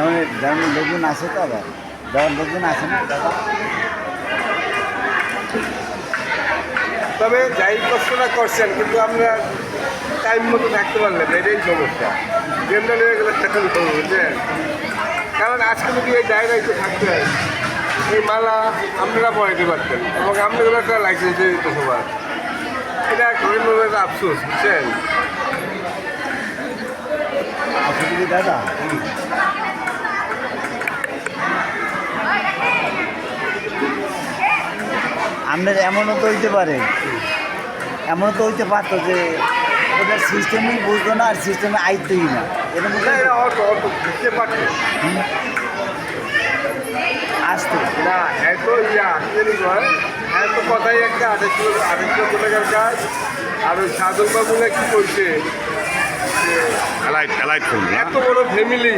যেমন যেমন লোকজন আছে তো আবার যেমন লোকজন আছে না দাদা। তবে যাই কষ্টটা করছেন কিন্তু আমরা টাইম মতো থাকতে পারলেন না, এটাই সমস্যা। জেনারেল হয়ে গেলে তখন করবো বুঝলেন, কারণ আজকে যদি এই জায়গায় তো থাকতে হয় এই মালা আপনারা পড়াইতে পারতেন এবং আপনাদের একটা লাইসেন্স হয়ে যেত সবার। এটা গরিবের একটা আফসোস বুঝছেন। আচ্ছা দিদি দাদা, আপনার এমনও তো হইতে পারে, এমনও তো হইতে পারতো যে ওদের সিস্টেমই বুঝতো না আর সিস্টেমে আইতই না, এরকম না এরা অটো অটো বুঝতে পারতো আসতো না, এত আসলেই নয়, এত কথাই একটা 2800 টাকার কাজ। আর ওই সাধক বাবুরা কি করছে, এলাইট ফোন এত বড় ফ্যামিলি